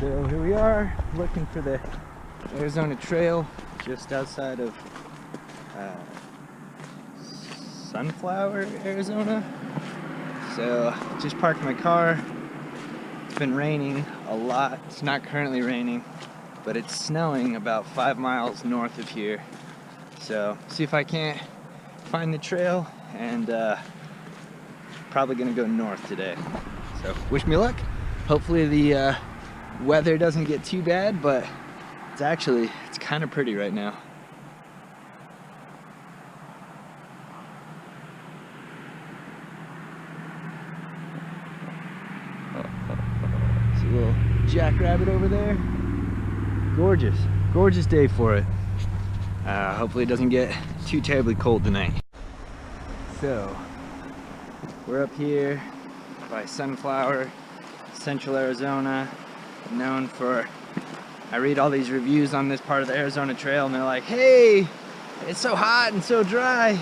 So here we are, looking for the Arizona Trail just outside of Sunflower, Arizona. So just parked my car. It's been raining a lot. It's not currently raining, but it's snowing about 5 miles north of here. So see if I can't find the trail, and probably gonna go north today. So wish me luck. Hopefully the weather doesn't get too bad, but it's kind of pretty right now. See a little jackrabbit over there. Gorgeous, gorgeous day for it. Hopefully it doesn't get too terribly cold tonight. So we're up here by Sunflower, Central Arizona, known for, I read all these reviews on this part of the Arizona Trail and they're like, hey, it's so hot and so dry.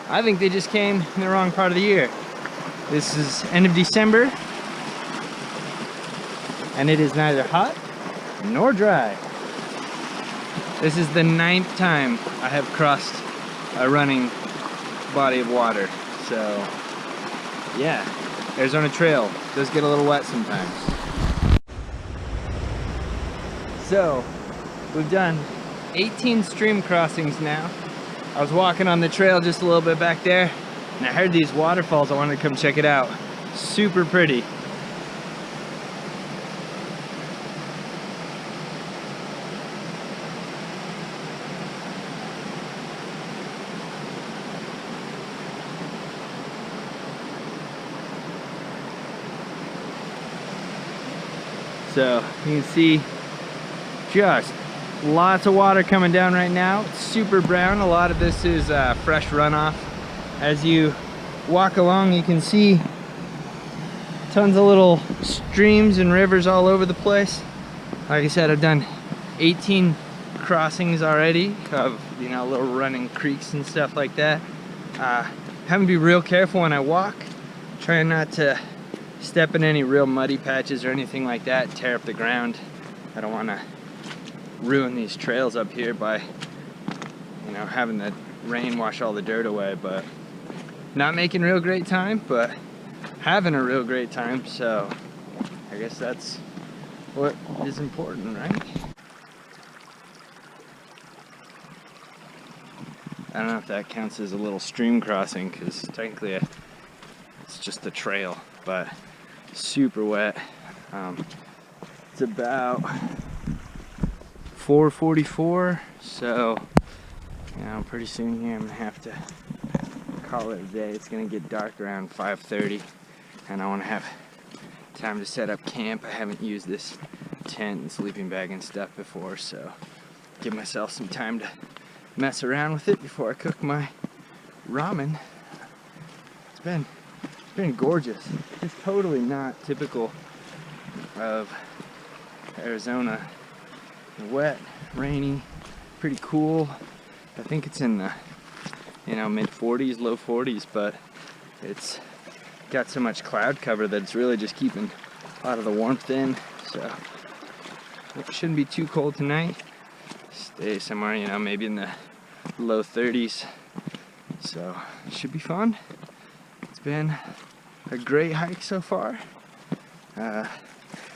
I think they just came in the wrong part of the year. This is end of December and it is neither hot nor dry. This is the 9th time I have crossed a running body of water. So yeah, Arizona Trail does get a little wet sometimes. So we've done 18 stream crossings now. I was walking on the trail just a little bit back there and I heard these waterfalls. I wanted to come check it out. Super pretty. So you can see just lots of water coming down right now. It's super brown. A lot of this is fresh runoff. As you walk along, you can see tons of little streams and rivers all over the place. Like I said, I've done 18 crossings already of, you know, little running creeks and stuff like that. Having to be real careful when I walk. Trying not to step in any real muddy patches or anything like that, tear up the ground. I don't want to ruin these trails up here by, you know, having the rain wash all the dirt away. But not making real great time, but having a real great time. So I guess that's what is important, right? I don't know if that counts as a little stream crossing, because technically it's just a trail, but super wet. It's about 4:44, so you know, pretty soon here I'm gonna have to call it a day. It's gonna get dark around 5:30, and I want to have time to set up camp. I haven't used this tent and sleeping bag and stuff before, so give myself some time to mess around with it before I cook my ramen. It's been gorgeous. It's totally not typical of Arizona. Wet, rainy, pretty cool. I think it's in the, you know, mid 40s, low 40s, but it's got so much cloud cover that it's really just keeping a lot of the warmth in. So it shouldn't be too cold tonight. Stay somewhere, you know, maybe in the low 30s. So it should be fun. It's been a great hike so far.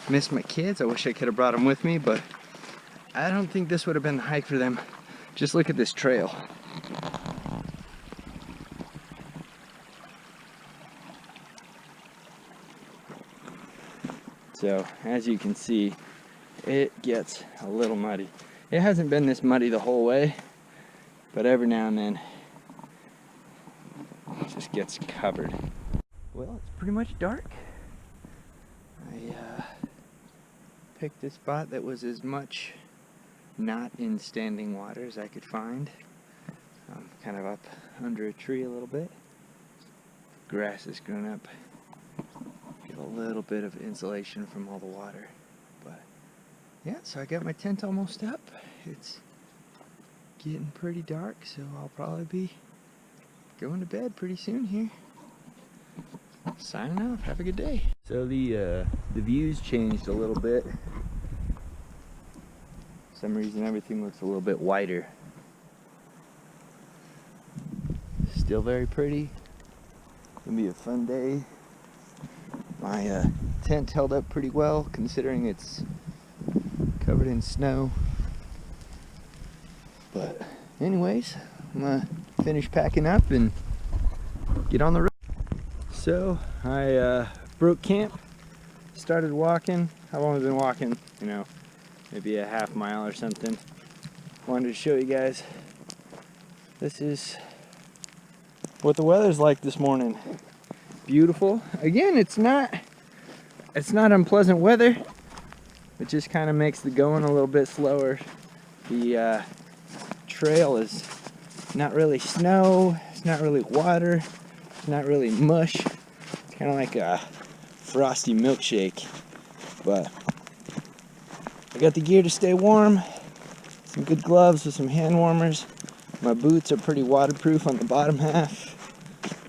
Missed my kids. I wish I could have brought them with me, but I don't think this would have been the hike for them. Just look at this trail. So as you can see, it gets a little muddy. It hasn't been this muddy the whole way, but every now and then it just gets covered. Well, it's pretty much dark. I picked a spot that was as much not in standing water as I could find. Kind of up under a tree a little bit. Grass has grown up. Get a little bit of insulation from all the water. But yeah, so I got my tent almost up. It's getting pretty dark, so I'll probably be going to bed pretty soon here. Signing off. Have a good day. So the views changed a little bit some reason everything looks a little bit whiter. Still very pretty. Gonna be a fun day. My tent held up pretty well considering it's covered in snow. But anyways, I'm gonna finish packing up and get on the road. So I broke camp, started walking. I've only been walking, you know, maybe a half mile or something. Wanted to show you guys. This is what the weather's like this morning. Beautiful. Again, it's not unpleasant weather. It just kind of makes the going a little bit slower. The trail is not really snow, it's not really water, it's not really mush. It's kind of like a frosty milkshake. But I got the gear to stay warm, some good gloves with some hand warmers. My boots are pretty waterproof on the bottom half.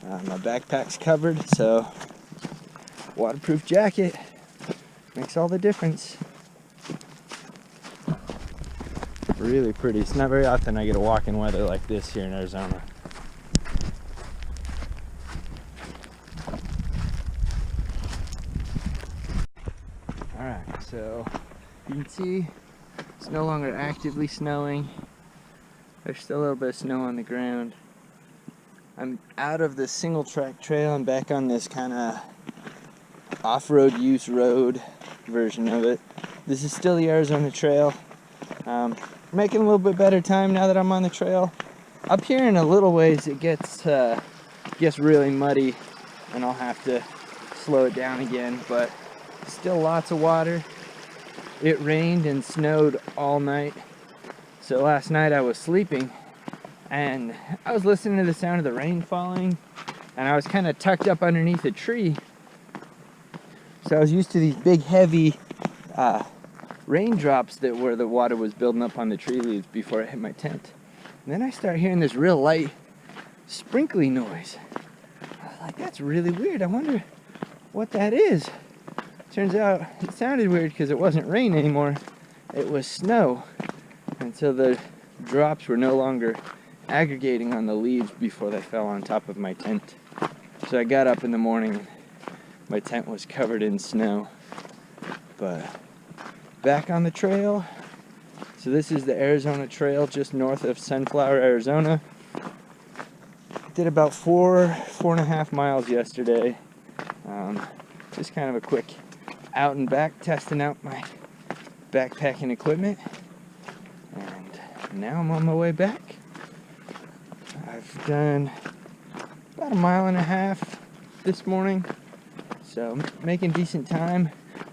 My backpack's covered, so waterproof jacket makes all the difference. Really pretty. It's not very often I get a walk in weather like this here in Arizona. Alright, so you can see it's no longer actively snowing. There's still a little bit of snow on the ground. I'm out of the single track trail and back on this kind of off-road use road version of it. This is still the Arizona Trail. Making a little bit better time now that I'm on the trail. Up here in a little ways it gets really muddy and I'll have to slow it down again, but still lots of water. It rained and snowed all night. So last night I was sleeping and I was listening to the sound of the rain falling and I was kind of tucked up underneath a tree. So I was used to these big heavy raindrops that where the water was building up on the tree leaves before it hit my tent. And then I start hearing this real light sprinkly noise. I was like, that's really weird. I wonder what that is. Turns out it sounded weird because it wasn't rain anymore. It was snow. And so the drops were no longer aggregating on the leaves before they fell on top of my tent. So I got up in the morning, my tent was covered in snow. But back on the trail. So this is the Arizona Trail just north of Sunflower, Arizona. Did about 4.5 miles yesterday. Just kind of a quick out and back, testing out my backpacking equipment. And now I'm on my way back. I've done about 1.5 miles this morning, so making decent time.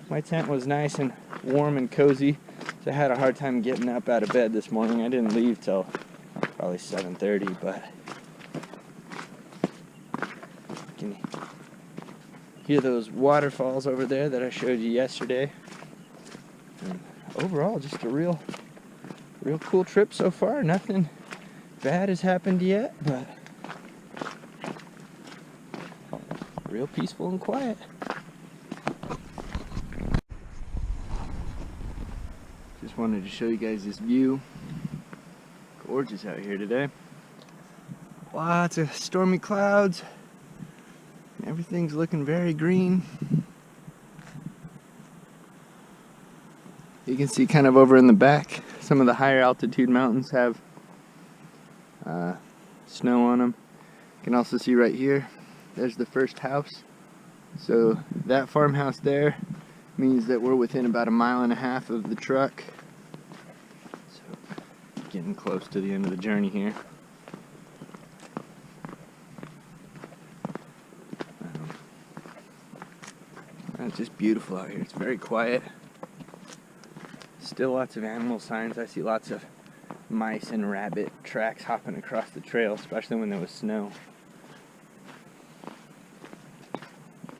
My tent was nice and warm and cozy, so I had a hard time getting up out of bed this morning. I didn't leave till probably 7:30, but you can hear those waterfalls over there that I showed you yesterday. And overall, just a real cool trip so far. Nothing bad has happened yet, but real peaceful and quiet. Just wanted to show you guys this view. Gorgeous out here today. Lots of stormy clouds. Everything's looking very green. You can see kind of over in the back, some of the higher altitude mountains have snow on them. You can also see right here, there's the first house. So that farmhouse there means that we're within about 1.5 miles of the truck. So getting close to the end of the journey here. It's just beautiful out here. It's very quiet. Still lots of animal signs. I see lots of mice and rabbit tracks hopping across the trail, especially when there was snow.